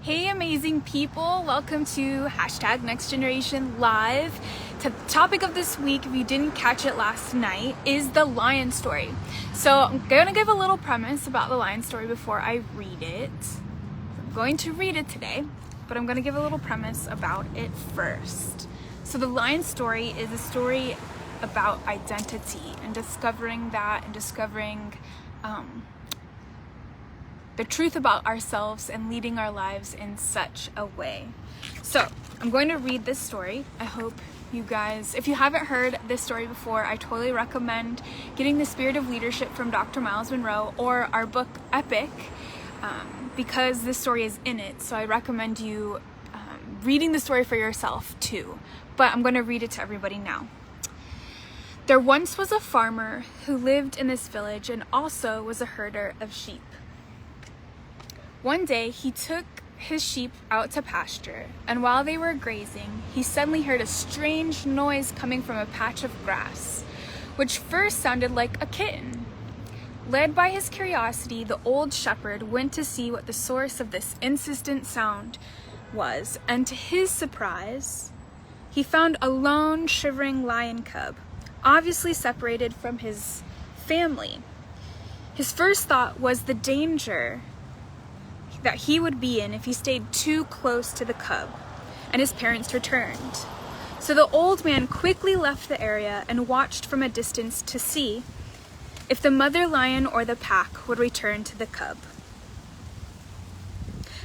Hey amazing people, welcome to #NextGenerationLive. The topic of this week, if you didn't catch it last night, is the lion story. So I'm going to give a little premise about the lion story before I read it. I'm going to read it today, but I'm going to give a little premise about it first. So the lion story is a story about identity and discovering that and discovering the truth about ourselves and leading our lives in such a way. So I'm going to read this story. I hope you guys, if you haven't heard this story before, I totally recommend getting The Spirit of Leadership from Dr. Miles Monroe or our book Epic, because this story is in it. So I recommend you reading the story for yourself too. But I'm going to read it to everybody now. There once was a farmer who lived in this village and also was a herder of sheep. One day, he took his sheep out to pasture, and while they were grazing, he suddenly heard a strange noise coming from a patch of grass, which first sounded like a kitten. Led by his curiosity, the old shepherd went to see what the source of this insistent sound was, and to his surprise, he found a lone, shivering lion cub, obviously separated from his family. His first thought was the danger that he would be in if he stayed too close to the cub, and his parents returned. So the old man quickly left the area and watched from a distance to see if the mother lion or the pack would return to the cub.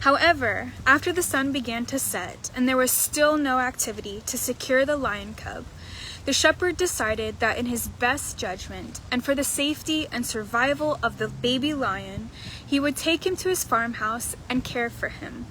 However, after the sun began to set and there was still no activity to secure the lion cub, the shepherd decided that in his best judgment and for the safety and survival of the baby lion, he would take him to his farmhouse and care for him.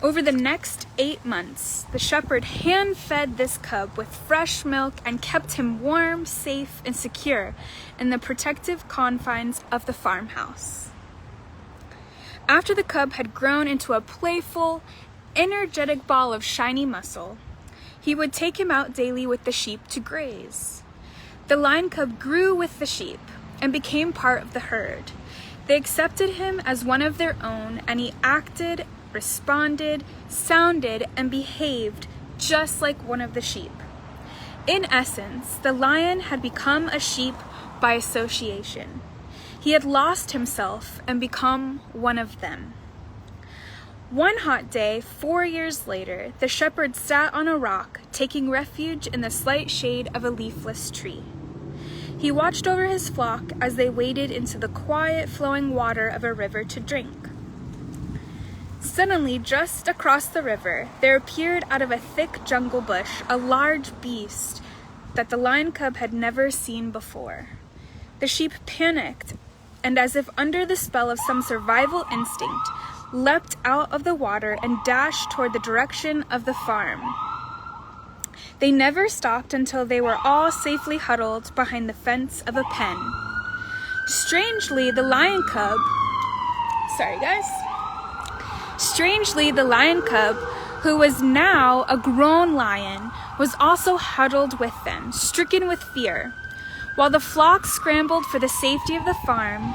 Over the next 8 months, the shepherd hand-fed this cub with fresh milk and kept him warm, safe, and secure in the protective confines of the farmhouse. After the cub had grown into a playful, energetic ball of shiny muscle, he would take him out daily with the sheep to graze. The lion cub grew with the sheep and became part of the herd. They accepted him as one of their own, and he acted, responded, sounded, and behaved just like one of the sheep. In essence, the lion had become a sheep by association. He had lost himself and become one of them. One hot day, 4 years later, the shepherd sat on a rock, taking refuge in the slight shade of a leafless tree. He watched over his flock as they waded into the quiet, flowing water of a river to drink. Suddenly, just across the river, there appeared out of a thick jungle bush a large beast that the lion cub had never seen before. The sheep panicked, and as if under the spell of some survival instinct, leapt out of the water and dashed toward the direction of the farm. They never stopped until they were all safely huddled behind the fence of a pen. Strangely, the lion cub, who was now a grown lion, was also huddled with them, stricken with fear. While the flock scrambled for the safety of the farm,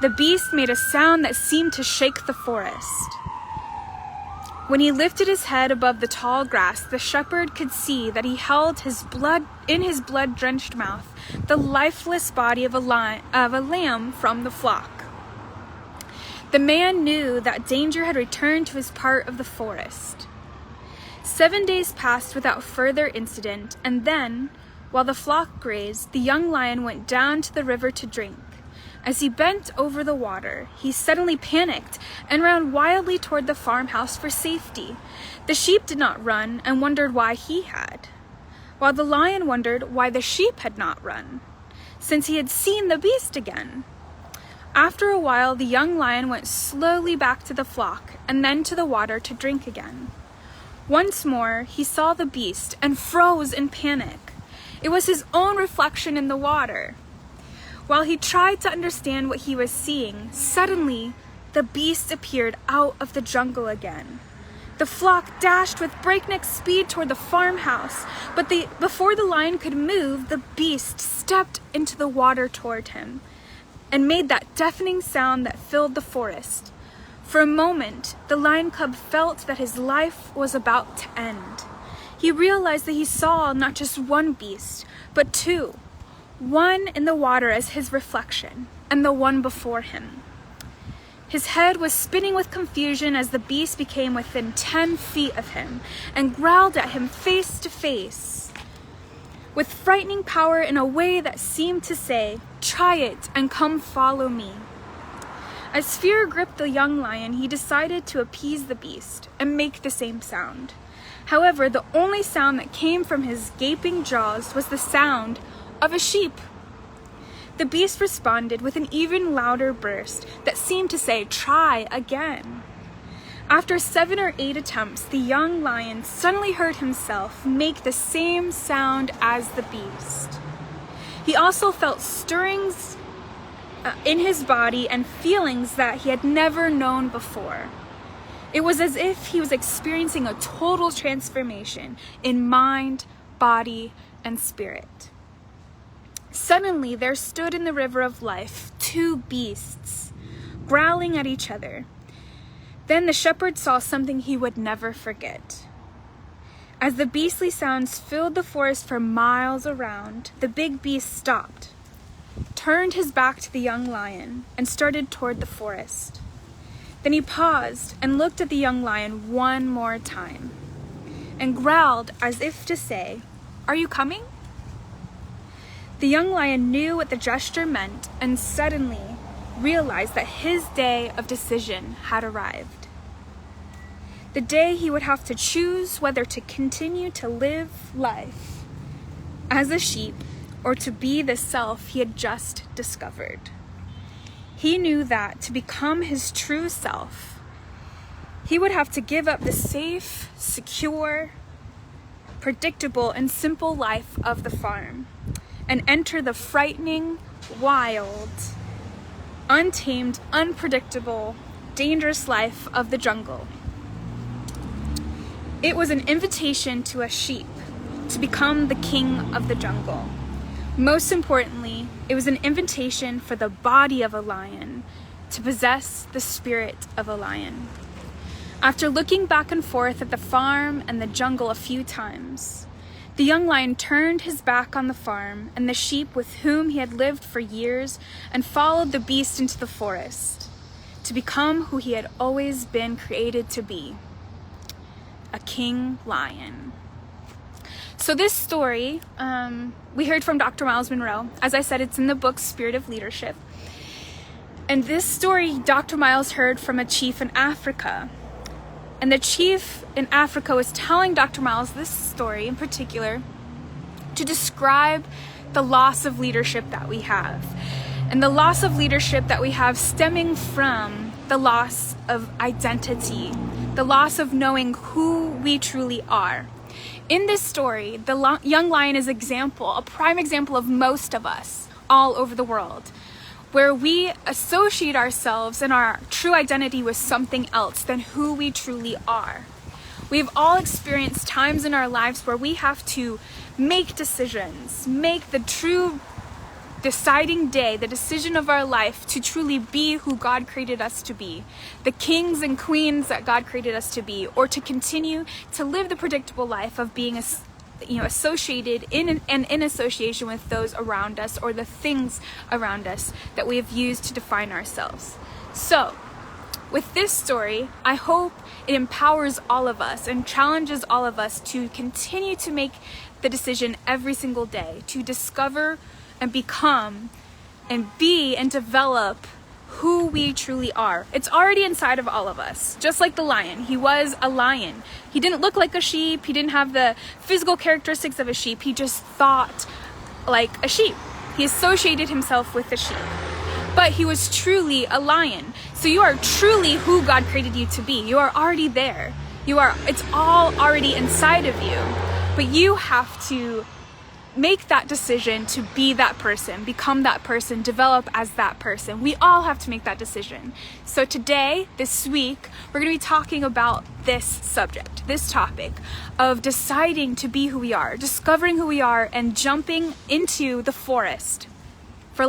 the beast made a sound that seemed to shake the forest. When he lifted his head above the tall grass, the shepherd could see that he held in his blood-drenched mouth the lifeless body of a lamb from the flock. The man knew that danger had returned to his part of the forest. 7 days passed without further incident, and then, while the flock grazed, the young lion went down to the river to drink. As he bent over the water, he suddenly panicked and ran wildly toward the farmhouse for safety. The sheep did not run and wondered why he had, while the lion wondered why the sheep had not run, since he had seen the beast again. After a while, the young lion went slowly back to the flock and then to the water to drink again. Once more, he saw the beast and froze in panic. It was his own reflection in the water. While he tried to understand what he was seeing, suddenly the beast appeared out of the jungle again. The flock dashed with breakneck speed toward the farmhouse, but before the lion could move, the beast stepped into the water toward him and made that deafening sound that filled the forest. For a moment, the lion cub felt that his life was about to end. He realized that he saw not just one beast, but two. One in the water as his reflection, and the one before him. His head was spinning with confusion as the beast became within 10 feet of him and growled at him face to face, with frightening power in a way that seemed to say, "Try it and come follow me." As fear gripped the young lion, he decided to appease the beast and make the same sound. However, the only sound that came from his gaping jaws was the sound of a sheep. The beast responded with an even louder burst that seemed to say, "Try again." After 7 or 8 attempts, the young lion suddenly heard himself make the same sound as the beast. He also felt stirrings in his body and feelings that he had never known before. It was as if he was experiencing a total transformation in mind, body, and spirit. Suddenly, there stood in the river of life 2 beasts, growling at each other. Then the shepherd saw something he would never forget. As the beastly sounds filled the forest for miles around, the big beast stopped, turned his back to the young lion, and started toward the forest. Then he paused and looked at the young lion one more time, and growled as if to say, "Are you coming?" The young lion knew what the gesture meant and suddenly realized that his day of decision had arrived. The day he would have to choose whether to continue to live life as a sheep or to be the self he had just discovered. He knew that to become his true self, he would have to give up the safe, secure, predictable, and simple life of the farm and enter the frightening, wild, untamed, unpredictable, dangerous life of the jungle. It was an invitation to a sheep to become the king of the jungle. Most importantly, it was an invitation for the body of a lion to possess the spirit of a lion. After looking back and forth at the farm and the jungle a few times, the young lion turned his back on the farm and the sheep with whom he had lived for years and followed the beast into the forest to become who he had always been created to be, a king lion. So this story, we heard from Dr. Myles Munroe. As I said, it's in the book Spirit of Leadership. And this story, Dr. Myles heard from a chief in Africa. And the chief in Africa was telling Dr. Myles this story in particular to describe the loss of leadership that we have. And the loss of leadership that we have stemming from the loss of identity, the loss of knowing who we truly are. In this story, the young lion is a prime example of most of us all over the world, where we associate ourselves and our true identity with something else than who we truly are. We've all experienced times in our lives where we have to make decisions, make the true deciding day, the decision of our life to truly be who God created us to be, the kings and queens that God created us to be, or to continue to live the predictable life of being associated in association with those around us or the things around us that we have used to define ourselves. So, with this story, I hope it empowers all of us and challenges all of us to continue to make the decision every single day to discover and become and be and develop who we truly are. It's already inside of all of us. Just like the lion. He was a lion. He didn't look like a sheep. He didn't have the physical characteristics of a sheep. He just thought like a sheep. He associated himself with the sheep. But he was truly a lion. So you are truly who God created you to be. You are already there. It's all already inside of you. But you have to make that decision to be that person, become that person, develop as that person. We all have to make that decision. So today, this week, we're going to be talking about this subject, this topic of deciding to be who we are, discovering who we are, and jumping into the forest. For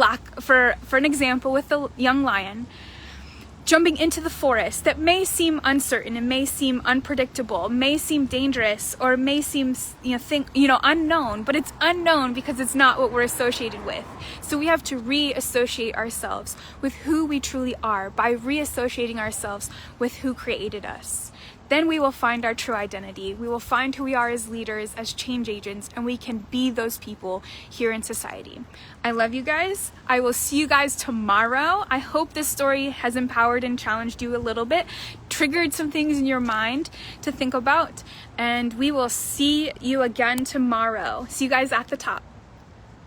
an example, with the young lion, jumping into the forest that may seem uncertain, it may seem unpredictable, may seem dangerous, or may seem unknown, but it's unknown because it's not what we're associated with. So we have to reassociate ourselves with who we truly are by reassociating ourselves with who created us. Then we will find our true identity. We will find who we are as leaders, as change agents, and we can be those people here in society. I love you guys. I will see you guys tomorrow. I hope this story has empowered and challenged you a little bit, triggered some things in your mind to think about, and we will see you again tomorrow. See you guys at the top.